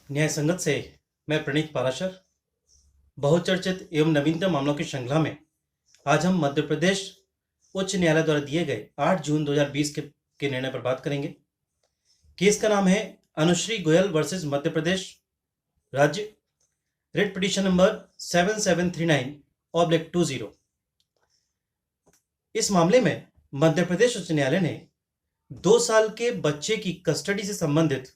न्याय संगत से मैं प्रणीत पाराशर। बहुचर्चित एवं नवीनतम मामलों की श्रृंखला में आज हम मध्य प्रदेश उच्च न्यायालय द्वारा दिए गए 8 जून 2020 के निर्णय पर बात करेंगे। केस का नाम है अनुश्री गोयल वर्सेस मध्य प्रदेश राज्य, रिट पिटीशन नंबर 7739/20। इस मामले में मध्य प्रदेश उच्च न्यायालय ने 2 साल के बच्चे की कस्टडी से संबंधित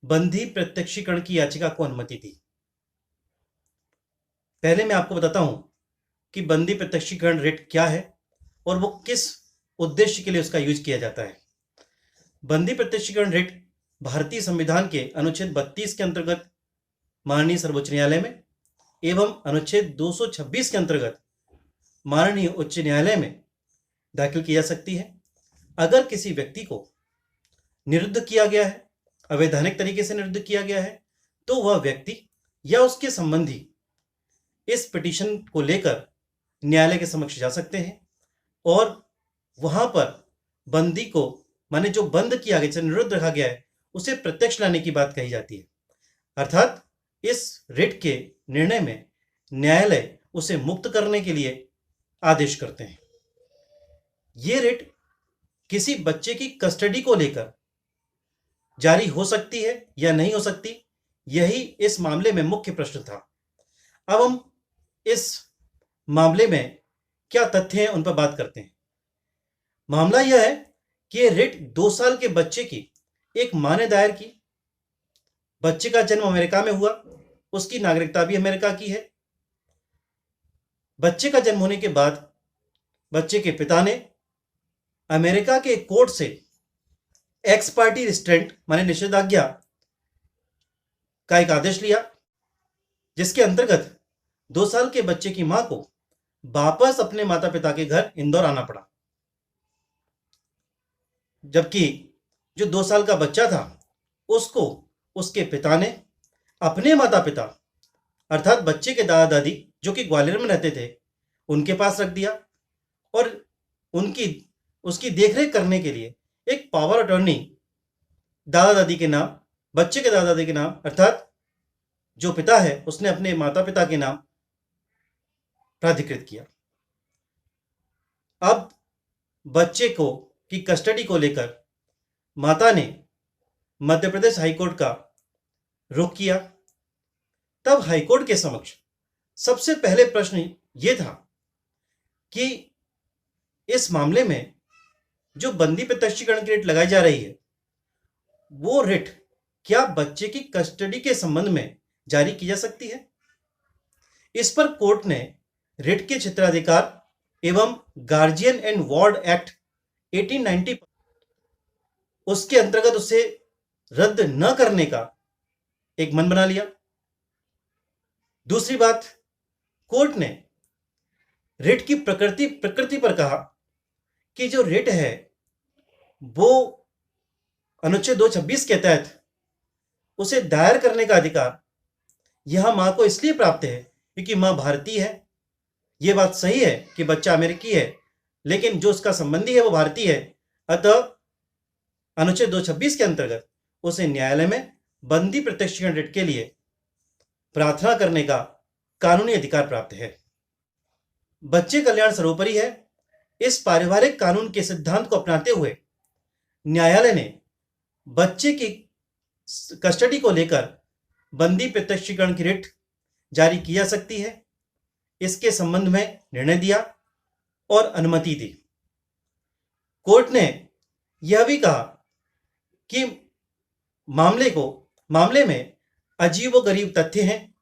बंधी प्रत्यक्षीकरण की याचिका को अनुमति दी। पहले मैं आपको बताता हूं कि बंदी प्रत्यक्षीकरण रिट क्या है और वो किस उद्देश्य के लिए उसका यूज किया जाता है। बंदी प्रत्यक्षीकरण रिट भारतीय संविधान के अनुच्छेद 32 के अंतर्गत माननीय सर्वोच्च न्यायालय में एवं अनुच्छेद 226 के अंतर्गत माननीय उच्च न्यायालय में दाखिल की जा सकती है अगर किसी व्यक्ति को निरुद्ध किया गया है, अवैधानिक तरीके से निरुद्ध किया गया है, तो वह व्यक्ति या उसके संबंधी इस पिटीशन को लेकर न्यायालय के समक्ष जा सकते हैं और वहां पर बंदी को, माने जो बंद किया गया, जिसे निरुद्ध रखा गया है, उसे प्रत्यक्ष लाने की बात कही जाती है। अर्थात इस रिट के निर्णय में न्यायालय उसे मुक्त करने के लिए आदेश करते हैं। यह रिट किसी बच्चे की कस्टडी को लेकर जारी हो सकती है या नहीं हो सकती, यही इस मामले में मुख्य प्रश्न था। अब हम इस मामले में क्या तथ्य हैं उन पर बात करते हैं। मामला यह है कि रिट 2 साल के बच्चे की एक मां ने दायर की। बच्चे का जन्म अमेरिका में हुआ, उसकी नागरिकता भी अमेरिका की है। बच्चे का जन्म होने के बाद बच्चे के पिता ने अमेरिका के कोर्ट से एक्स पार्टी रिस्ट्रेंट, माने निषेधाज्ञा का एक आदेश लिया, जिसके अंतर्गत 2 साल के बच्चे की मां को वापस अपने माता पिता के घर इंदौर आना पड़ा। जबकि जो 2 साल का बच्चा था उसको उसके पिता ने अपने माता पिता अर्थात बच्चे के दादा दादी जो कि ग्वालियर में रहते थे उनके पास रख दिया और उसकी देखरेख करने के लिए एक पावर अटॉर्नी दादा दादी के नाम, बच्चे के दादा दादी के नाम, अर्थात जो पिता है उसने अपने माता पिता के नाम प्राधिकृत किया। अब बच्चे को की कस्टडी को लेकर माता ने मध्य प्रदेश हाईकोर्ट का रुख किया। तब हाईकोर्ट के समक्ष सबसे पहले प्रश्न यह था कि इस मामले में जो बंदी प्रत्यक्षीकरण की रिट लगाई जा रही है वो रिट क्या बच्चे की कस्टडी के संबंध में जारी की जा सकती है। इस पर कोर्ट ने रिट के क्षेत्राधिकार एवं गार्जियन एंड वार्ड एक्ट 1890 उसके अंतर्गत उसे रद्द न करने का एक मन बना लिया। दूसरी बात, कोर्ट ने रिट की प्रकृति पर कहा कि जो रिट है वो अनुच्छेद 226 के तहत उसे दायर करने का अधिकार यह मां को इसलिए प्राप्त है क्योंकि मां भारतीय है। यह बात सही है कि बच्चा अमेरिकी है, लेकिन जो उसका संबंधी है वो भारतीय है। अतः अनुच्छेद 226 के अंतर्गत उसे न्यायालय में बंदी प्रत्यक्षीकरण रिट के लिए प्रार्थना करने का कानूनी अधिकार प्राप्त है। बच्चे कल्याण सर्वोपरि है। इस पारिवारिक कानून के सिद्धांत को अपनाते हुए न्यायालय ने बच्चे की कस्टडी को लेकर बंदी प्रत्यक्षीकरण की रिट जारी की जा सकती है, इसके संबंध में निर्णय दिया और अनुमति दी। कोर्ट ने यह भी कहा कि मामले में अजीबोगरीब तथ्य हैं,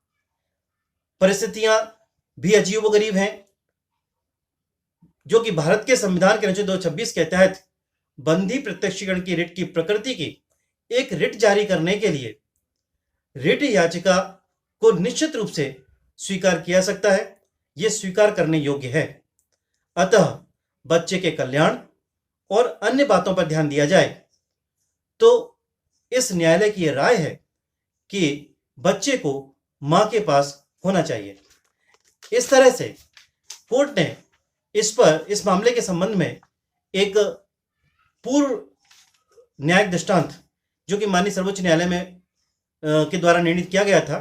परिस्थितियां भी अजीबोगरीब हैं, जो कि भारत के संविधान के अनुच्छेद 226 के तहत बंदी प्रत्यक्षीकरण की रिट की प्रकृति की एक रिट जारी करने के लिए रिट याचिका को निश्चित रूप से स्वीकार किया सकता है। यह स्वीकार करने योग्य है। अतः बच्चे के कल्याण और अन्य बातों पर ध्यान दिया जाए तो इस न्यायालय की यह राय है कि बच्चे को मां के पास होना चाहिए। इस तरह से कोर्ट ने इस मामले के संबंध में एक पूर्व न्यायिक दृष्टांत जो कि माननीय सर्वोच्च न्यायालय में के द्वारा निर्णित किया गया था।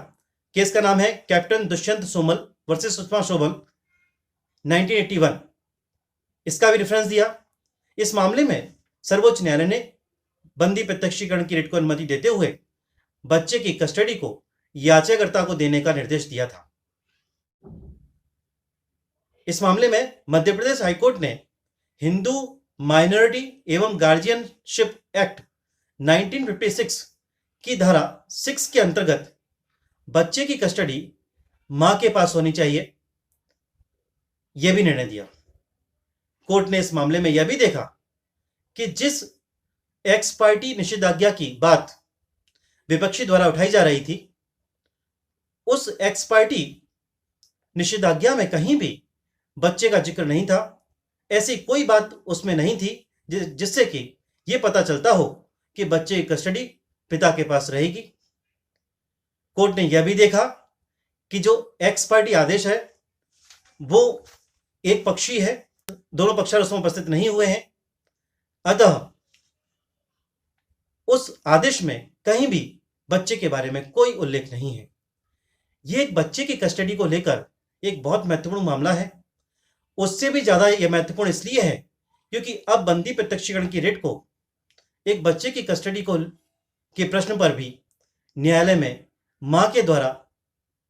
केस का नाम है कैप्टन दुष्यंत सोमल वर्सेस सुषमा शोभल 1981। इसका भी रेफरेंस दिया। इस मामले में सर्वोच्च न्यायालय ने बंदी प्रत्यक्षीकरण की रिट को अनुमति देते हुए बच्चे की कस्टडी को याचिकाकर्ता को देने का निर्देश दिया था। इस मामले में मध्य प्रदेश हाईकोर्ट ने हिंदू माइनॉरिटी एवं गार्जियनशिप एक्ट 1956 की धारा 6 के अंतर्गत बच्चे की कस्टडी मां के पास होनी चाहिए, यह भी निर्णय दिया। कोर्ट ने इस मामले में यह भी देखा कि जिस एक्स पार्टी निषेधाज्ञा की बात विपक्षी द्वारा उठाई जा रही थी, उस एक्स पार्टी निषेधाज्ञा में कहीं भी बच्चे का जिक्र नहीं था। ऐसी कोई बात उसमें नहीं थी जिससे कि यह पता चलता हो कि बच्चे की कस्टडी पिता के पास रहेगी। कोर्ट ने यह भी देखा कि जो एक्स पार्टी आदेश है वो एक पक्षी है, दोनों पक्षकार उसमें उपस्थित नहीं हुए हैं। अतः उस आदेश में कहीं भी बच्चे के बारे में कोई उल्लेख नहीं है। यह एक बच्चे की कस्टडी को लेकर एक बहुत महत्वपूर्ण मामला है। उससे भी ज्यादा यह महत्वपूर्ण इसलिए है क्योंकि अब बंदी प्रत्यक्षीकरण की रिट को एक बच्चे की कस्टडी को के प्रश्न पर भी न्यायालय में मां के द्वारा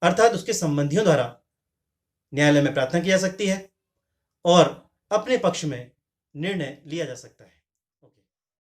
अर्थात उसके संबंधियों द्वारा न्यायालय में प्रार्थना की जा सकती है और अपने पक्ष में निर्णय लिया जा सकता है।